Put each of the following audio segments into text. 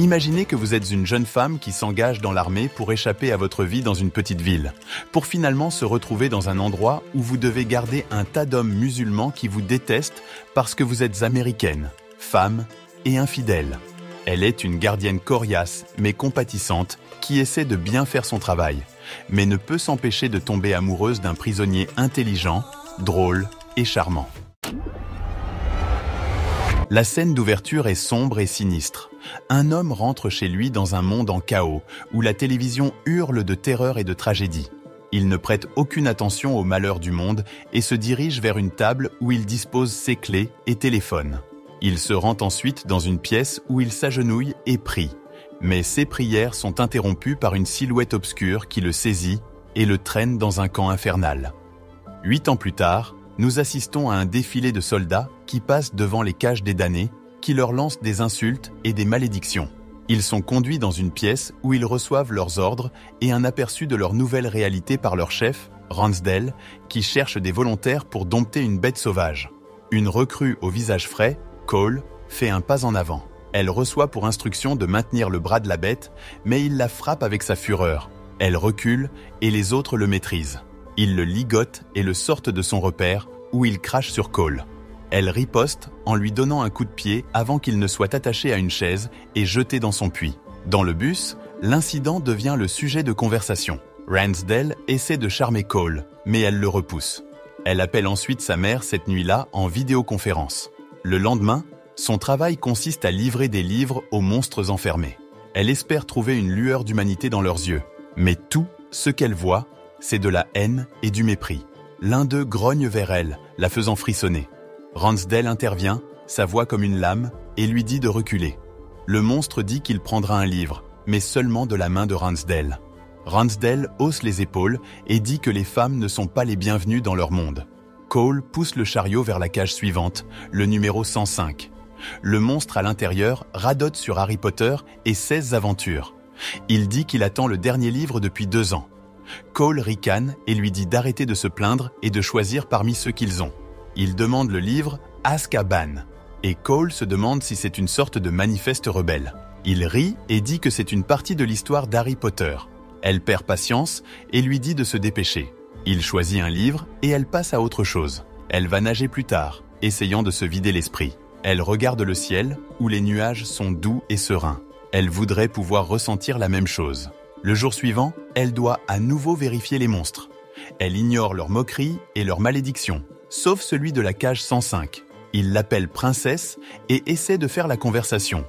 Imaginez que vous êtes une jeune femme qui s'engage dans l'armée pour échapper à votre vie dans une petite ville, pour finalement se retrouver dans un endroit où vous devez garder un tas d'hommes musulmans qui vous détestent parce que vous êtes américaine, femme et infidèle. Elle est une gardienne coriace mais compatissante qui essaie de bien faire son travail, mais ne peut s'empêcher de tomber amoureuse d'un prisonnier intelligent, drôle et charmant. La scène d'ouverture est sombre et sinistre. Un homme rentre chez lui dans un monde en chaos, où la télévision hurle de terreur et de tragédie. Il ne prête aucune attention aux malheurs du monde et se dirige vers une table où il dispose ses clés et téléphone. Il se rend ensuite dans une pièce où il s'agenouille et prie. Mais ses prières sont interrompues par une silhouette obscure qui le saisit et le traîne dans un camp infernal. 8 ans plus tard, nous assistons à un défilé de soldats qui passent devant les cages des damnés, qui leur lancent des insultes et des malédictions. Ils sont conduits dans une pièce où ils reçoivent leurs ordres et un aperçu de leur nouvelle réalité par leur chef, Ransdell, qui cherche des volontaires pour dompter une bête sauvage. Une recrue au visage frais, Cole, fait un pas en avant. Elle reçoit pour instruction de maintenir le bras de la bête, mais il la frappe avec sa fureur. Elle recule et les autres le maîtrisent. Ils le ligotent et le sortent de son repère, où il crache sur Cole. Elle riposte en lui donnant un coup de pied avant qu'il ne soit attaché à une chaise et jeté dans son puits. Dans le bus, l'incident devient le sujet de conversation. Ransdell essaie de charmer Cole, mais elle le repousse. Elle appelle ensuite sa mère cette nuit-là en vidéoconférence. Le lendemain, son travail consiste à livrer des livres aux monstres enfermés. Elle espère trouver une lueur d'humanité dans leurs yeux. Mais tout ce qu'elle voit, c'est de la haine et du mépris. L'un d'eux grogne vers elle, la faisant frissonner. Ransdell intervient, sa voix comme une lame, et lui dit de reculer. Le monstre dit qu'il prendra un livre, mais seulement de la main de Ransdell. Ransdell hausse les épaules et dit que les femmes ne sont pas les bienvenues dans leur monde. Cole pousse le chariot vers la cage suivante, le numéro 105. Le monstre à l'intérieur radote sur Harry Potter et 16 aventures. Il dit qu'il attend le dernier livre depuis 2 ans. Cole ricane et lui dit d'arrêter de se plaindre et de choisir parmi ceux qu'ils ont. Il demande le livre Azkaban et Cole se demande si c'est une sorte de manifeste rebelle. Il rit et dit que c'est une partie de l'histoire d'Harry Potter. Elle perd patience et lui dit de se dépêcher. Il choisit un livre et elle passe à autre chose. Elle va nager plus tard, essayant de se vider l'esprit. Elle regarde le ciel où les nuages sont doux et sereins. Elle voudrait pouvoir ressentir la même chose. Le jour suivant, elle doit à nouveau vérifier les monstres. Elle ignore leurs moqueries et leurs malédictions, sauf celui de la cage 105. Il l'appelle princesse et essaie de faire la conversation.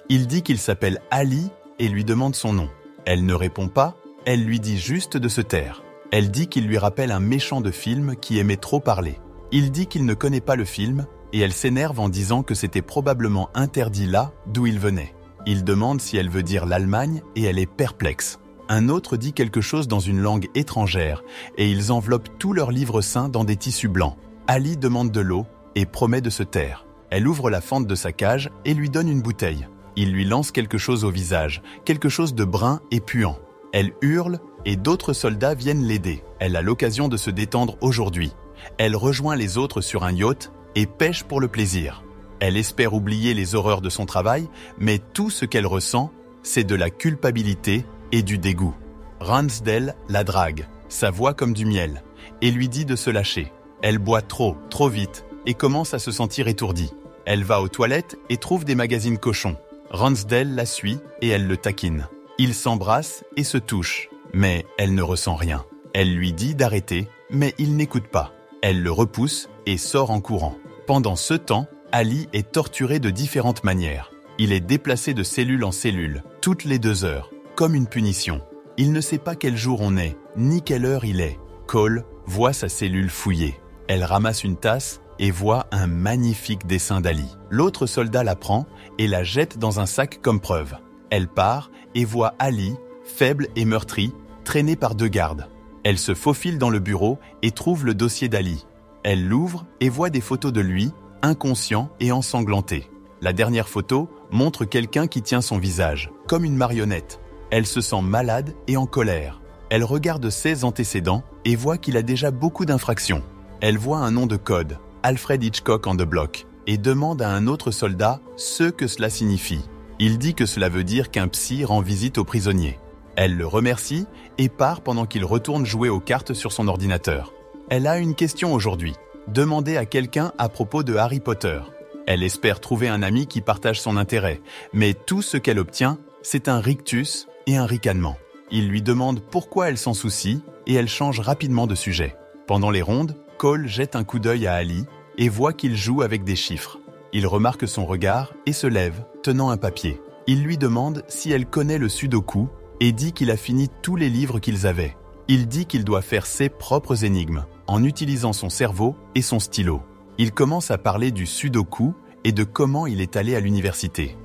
Il dit qu'il s'appelle Ali et lui demande son nom. Elle ne répond pas, elle lui dit juste de se taire. Elle dit qu'il lui rappelle un méchant de film qui aimait trop parler. Il dit qu'il ne connaît pas le film et elle s'énerve en disant que c'était probablement interdit là d'où il venait. Il demande si elle veut dire l'Allemagne et elle est perplexe. Un autre dit quelque chose dans une langue étrangère et ils enveloppent tous leurs livres saints dans des tissus blancs. Ali demande de l'eau et promet de se taire. Elle ouvre la fente de sa cage et lui donne une bouteille. Il lui lance quelque chose au visage, quelque chose de brun et puant. Elle hurle et d'autres soldats viennent l'aider. Elle a l'occasion de se détendre aujourd'hui. Elle rejoint les autres sur un yacht et pêche pour le plaisir. Elle espère oublier les horreurs de son travail, mais tout ce qu'elle ressent, c'est de la culpabilité et du dégoût. Ransdell la drague, sa voix comme du miel, et lui dit de se lâcher. Elle boit trop vite, et commence à se sentir étourdie. Elle va aux toilettes et trouve des magazines cochons. Ransdell la suit et elle le taquine. Ils s'embrassent et se touchent, mais elle ne ressent rien. Elle lui dit d'arrêter, mais il n'écoute pas. Elle le repousse et sort en courant. Pendant ce temps, Ali est torturé de différentes manières. Il est déplacé de cellule en cellule, toutes les 2 heures, comme une punition. Il ne sait pas quel jour on est, ni quelle heure il est. Cole voit sa cellule fouillée. Elle ramasse une tasse et voit un magnifique dessin d'Ali. L'autre soldat la prend et la jette dans un sac comme preuve. Elle part et voit Ali, faible et meurtri, traîné par 2 gardes. Elle se faufile dans le bureau et trouve le dossier d'Ali. Elle l'ouvre et voit des photos de lui, inconscient et ensanglanté. La dernière photo montre quelqu'un qui tient son visage, comme une marionnette. Elle se sent malade et en colère. Elle regarde ses antécédents et voit qu'il a déjà beaucoup d'infractions. Elle voit un nom de code, Alfred Hitchcock on the Block, et demande à un autre soldat ce que cela signifie. Il dit que cela veut dire qu'un psy rend visite aux prisonniers. Elle le remercie et part pendant qu'il retourne jouer aux cartes sur son ordinateur. Elle a une question aujourd'hui. Demander à quelqu'un à propos de Harry Potter. Elle espère trouver un ami qui partage son intérêt, mais tout ce qu'elle obtient, c'est un rictus et un ricanement. Il lui demande pourquoi elle s'en soucie et elle change rapidement de sujet. Pendant les rondes, Cole jette un coup d'œil à Ali et voit qu'il joue avec des chiffres. Il remarque son regard et se lève, tenant un papier. Il lui demande si elle connaît le sudoku et dit qu'il a fini tous les livres qu'ils avaient. Il dit qu'il doit faire ses propres énigmes, en utilisant son cerveau et son stylo. Il commence à parler du sudoku et de comment il est allé à l'université.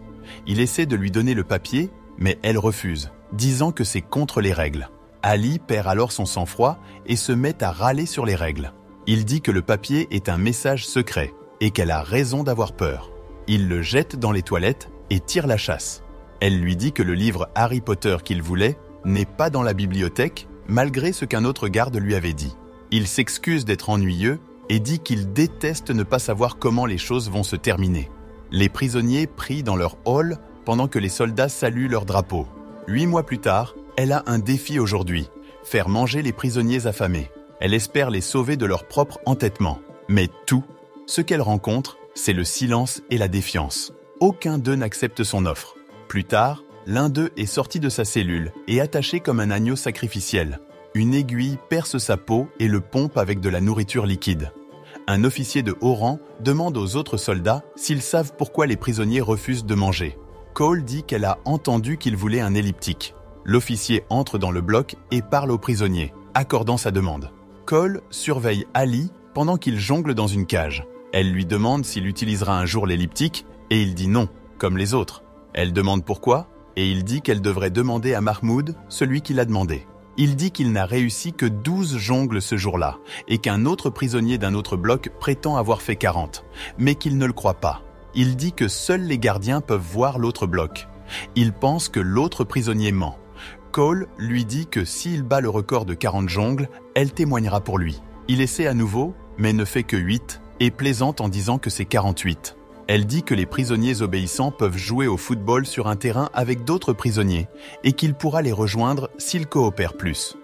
Il essaie de lui donner le papier, mais elle refuse, disant que c'est contre les règles. Ali perd alors son sang-froid et se met à râler sur les règles. Il dit que le papier est un message secret et qu'elle a raison d'avoir peur. Il le jette dans les toilettes et tire la chasse. Elle lui dit que le livre Harry Potter qu'il voulait n'est pas dans la bibliothèque, malgré ce qu'un autre garde lui avait dit. Il s'excuse d'être ennuyeux et dit qu'il déteste ne pas savoir comment les choses vont se terminer. Les prisonniers prient dans leur hall pendant que les soldats saluent leur drapeau. 8 mois plus tard, elle a un défi aujourd'hui, faire manger les prisonniers affamés. Elle espère les sauver de leur propre entêtement. Mais tout, ce qu'elle rencontre, c'est le silence et la défiance. Aucun d'eux n'accepte son offre. Plus tard, l'un d'eux est sorti de sa cellule et attaché comme un agneau sacrificiel. Une aiguille perce sa peau et le pompe avec de la nourriture liquide. Un officier de haut rang demande aux autres soldats s'ils savent pourquoi les prisonniers refusent de manger. Cole dit qu'elle a entendu qu'il voulait un elliptique. L'officier entre dans le bloc et parle aux prisonniers, accordant sa demande. Cole surveille Ali pendant qu'il jongle dans une cage. Elle lui demande s'il utilisera un jour l'elliptique et il dit non, comme les autres. Elle demande pourquoi et il dit qu'elle devrait demander à Mahmoud, celui qui l'a demandé. Il dit qu'il n'a réussi que 12 jongles ce jour-là et qu'un autre prisonnier d'un autre bloc prétend avoir fait 40, mais qu'il ne le croit pas. Il dit que seuls les gardiens peuvent voir l'autre bloc. Il pense que l'autre prisonnier ment. Cole lui dit que s'il bat le record de 40 jongles, elle témoignera pour lui. Il essaie à nouveau, mais ne fait que 8 et plaisante en disant que c'est 48. Elle dit que les prisonniers obéissants peuvent jouer au football sur un terrain avec d'autres prisonniers et qu'il pourra les rejoindre s'ils coopèrent plus.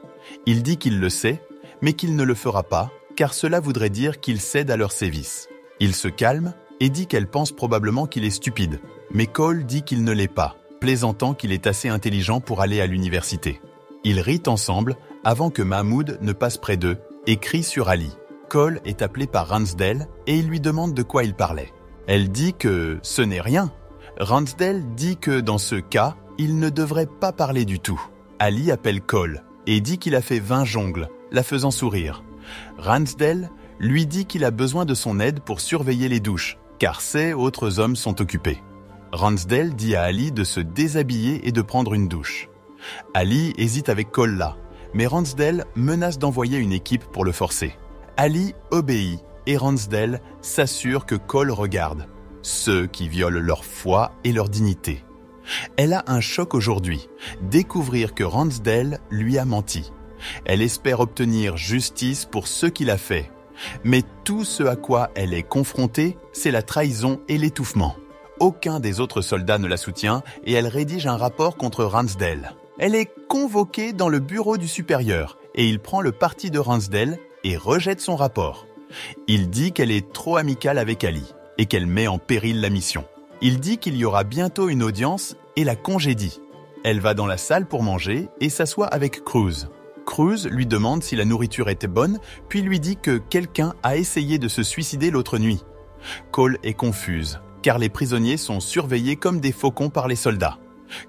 Il dit qu'il le sait, mais qu'il ne le fera pas, car cela voudrait dire qu'il cède à leurs sévices. Il se calme et dit qu'elle pense probablement qu'il est stupide, mais Cole dit qu'il ne l'est pas, plaisantant qu'il est assez intelligent pour aller à l'université. Ils rient ensemble avant que Mahmoud ne passe près d'eux et crie sur Ali. Cole est appelé par Ransdale et il lui demande de quoi il parlait. Elle dit que ce n'est rien. Ransdale dit que dans ce cas, il ne devrait pas parler du tout. Ali appelle Cole et dit qu'il a fait 20 jongles, la faisant sourire. Ransdale lui dit qu'il a besoin de son aide pour surveiller les douches, car ses autres hommes sont occupés. Ransdale dit à Ali de se déshabiller et de prendre une douche. Ali hésite avec Cole là, mais Ransdale menace d'envoyer une équipe pour le forcer. Ali obéit et Ransdale s'assure que Cole regarde, ceux qui violent leur foi et leur dignité. Elle a un choc aujourd'hui, découvrir que Ransdale lui a menti. Elle espère obtenir justice pour ce qu'il a fait, mais tout ce à quoi elle est confrontée, c'est la trahison et l'étouffement. Aucun des autres soldats ne la soutient et elle rédige un rapport contre Ransdale. Elle est convoquée dans le bureau du supérieur et il prend le parti de Ransdale et rejette son rapport. Il dit qu'elle est trop amicale avec Ali et qu'elle met en péril la mission. Il dit qu'il y aura bientôt une audience et la congédie. Elle va dans la salle pour manger et s'assoit avec Cruz. Cruz lui demande si la nourriture était bonne, puis lui dit que quelqu'un a essayé de se suicider l'autre nuit. Cole est confuse, car les prisonniers sont surveillés comme des faucons par les soldats.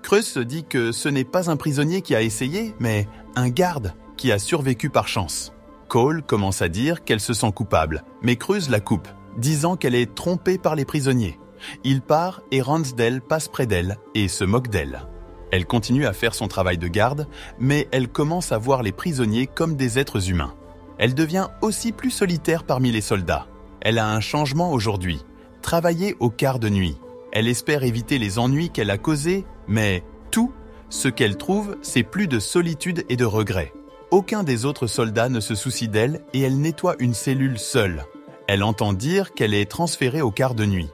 Cruz se dit que ce n'est pas un prisonnier qui a essayé, mais un garde qui a survécu par chance. Cole commence à dire qu'elle se sent coupable, mais Cruz la coupe, disant qu'elle est trompée par les prisonniers. Il part et Ransdale passe près d'elle et se moque d'elle. Elle continue à faire son travail de garde, mais elle commence à voir les prisonniers comme des êtres humains. Elle devient aussi plus solitaire parmi les soldats. Elle a un changement aujourd'hui, travailler au quart de nuit. Elle espère éviter les ennuis qu'elle a causés, mais tout ce qu'elle trouve, c'est plus de solitude et de regret. Aucun des autres soldats ne se soucie d'elle et elle nettoie une cellule seule. Elle entend dire qu'elle est transférée au quart de nuit.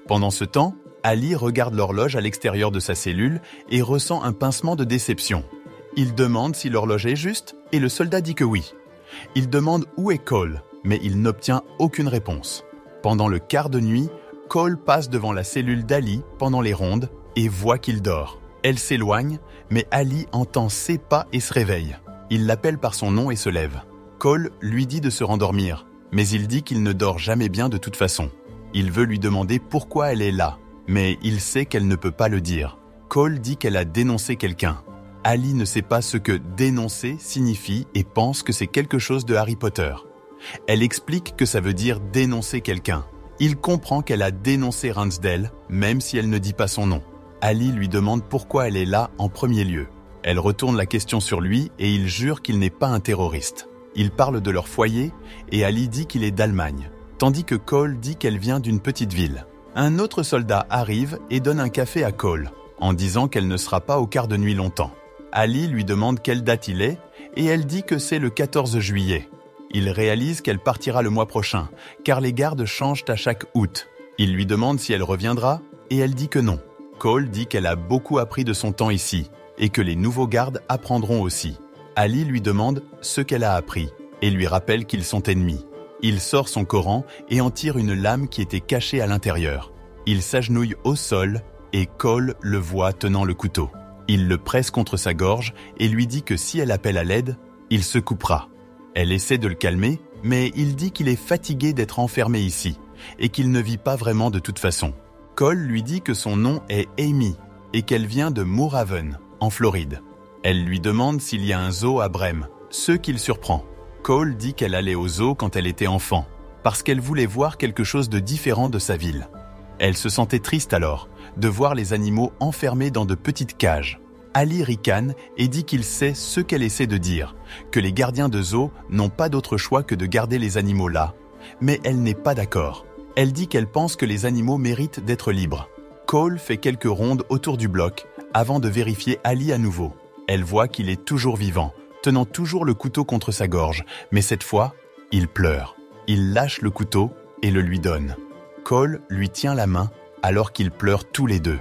Pendant ce temps, Ali regarde l'horloge à l'extérieur de sa cellule et ressent un pincement de déception. Il demande si l'horloge est juste et le soldat dit que oui. Il demande où est Cole, mais il n'obtient aucune réponse. Pendant le quart de nuit, Cole passe devant la cellule d'Ali pendant les rondes et voit qu'il dort. Elle s'éloigne, mais Ali entend ses pas et se réveille. Il l'appelle par son nom et se lève. Cole lui dit de se rendormir, mais il dit qu'il ne dort jamais bien de toute façon. Il veut lui demander pourquoi elle est là, mais il sait qu'elle ne peut pas le dire. Cole dit qu'elle a dénoncé quelqu'un. Ali ne sait pas ce que « dénoncer » signifie et pense que c'est quelque chose de Harry Potter. Elle explique que ça veut dire « dénoncer quelqu'un ». Il comprend qu'elle a dénoncé Ransdale, même si elle ne dit pas son nom. Ali lui demande pourquoi elle est là en premier lieu. Elle retourne la question sur lui et il jure qu'il n'est pas un terroriste. Ils parlent de leur foyer et Ali dit qu'il est d'Allemagne, tandis que Cole dit qu'elle vient d'une petite ville. Un autre soldat arrive et donne un café à Cole, en disant qu'elle ne sera pas au quart de nuit longtemps. Ali lui demande quelle date il est et elle dit que c'est le 14 juillet. Il réalise qu'elle partira le mois prochain, car les gardes changent à chaque août. Il lui demande si elle reviendra et elle dit que non. Cole dit qu'elle a beaucoup appris de son temps ici et que les nouveaux gardes apprendront aussi. Ali lui demande ce qu'elle a appris et lui rappelle qu'ils sont ennemis. Il sort son Coran et en tire une lame qui était cachée à l'intérieur. Il s'agenouille au sol et Cole le voit tenant le couteau. Il le presse contre sa gorge et lui dit que si elle appelle à l'aide, il se coupera. Elle essaie de le calmer, mais il dit qu'il est fatigué d'être enfermé ici et qu'il ne vit pas vraiment de toute façon. Cole lui dit que son nom est Amy et qu'elle vient de Moorhaven, en Floride. Elle lui demande s'il y a un zoo à Brême, ce qui le surprend. Cole dit qu'elle allait au zoo quand elle était enfant, parce qu'elle voulait voir quelque chose de différent de sa ville. Elle se sentait triste alors, de voir les animaux enfermés dans de petites cages. Ali ricane et dit qu'il sait ce qu'elle essaie de dire, que les gardiens de zoo n'ont pas d'autre choix que de garder les animaux là. Mais elle n'est pas d'accord. Elle dit qu'elle pense que les animaux méritent d'être libres. Cole fait quelques rondes autour du bloc avant de vérifier Ali à nouveau. Elle voit qu'il est toujours vivant, tenant toujours le couteau contre sa gorge, mais cette fois, il pleure. Il lâche le couteau et le lui donne. Cole lui tient la main alors qu'ils pleurent tous les deux.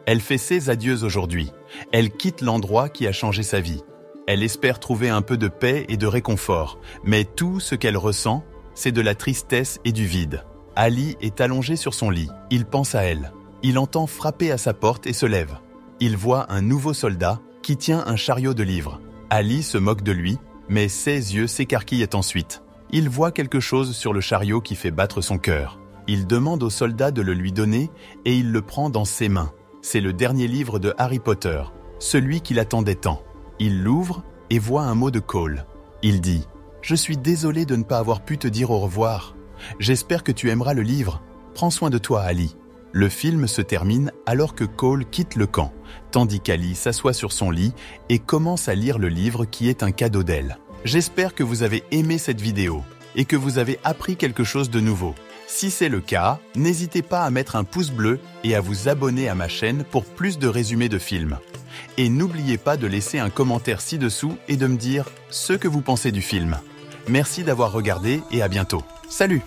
Elle fait ses adieux aujourd'hui. Elle quitte l'endroit qui a changé sa vie. Elle espère trouver un peu de paix et de réconfort, mais tout ce qu'elle ressent, c'est de la tristesse et du vide. Ali est allongé sur son lit. Il pense à elle. Il entend frapper à sa porte et se lève. Il voit un nouveau soldat qui tient un chariot de livres. Ali se moque de lui, mais ses yeux s'écarquillent ensuite. Il voit quelque chose sur le chariot qui fait battre son cœur. Il demande au soldat de le lui donner et il le prend dans ses mains. C'est le dernier livre de Harry Potter, celui qu'il attendait tant. Il l'ouvre et voit un mot de Cole. Il dit « Je suis désolé de ne pas avoir pu te dire au revoir. J'espère que tu aimeras le livre. Prends soin de toi, Ali. » Le film se termine alors que Cole quitte le camp, tandis qu'Ali s'assoit sur son lit et commence à lire le livre qui est un cadeau d'elle. J'espère que vous avez aimé cette vidéo et que vous avez appris quelque chose de nouveau. Si c'est le cas, n'hésitez pas à mettre un pouce bleu et à vous abonner à ma chaîne pour plus de résumés de films. Et n'oubliez pas de laisser un commentaire ci-dessous et de me dire ce que vous pensez du film. Merci d'avoir regardé et à bientôt. Salut!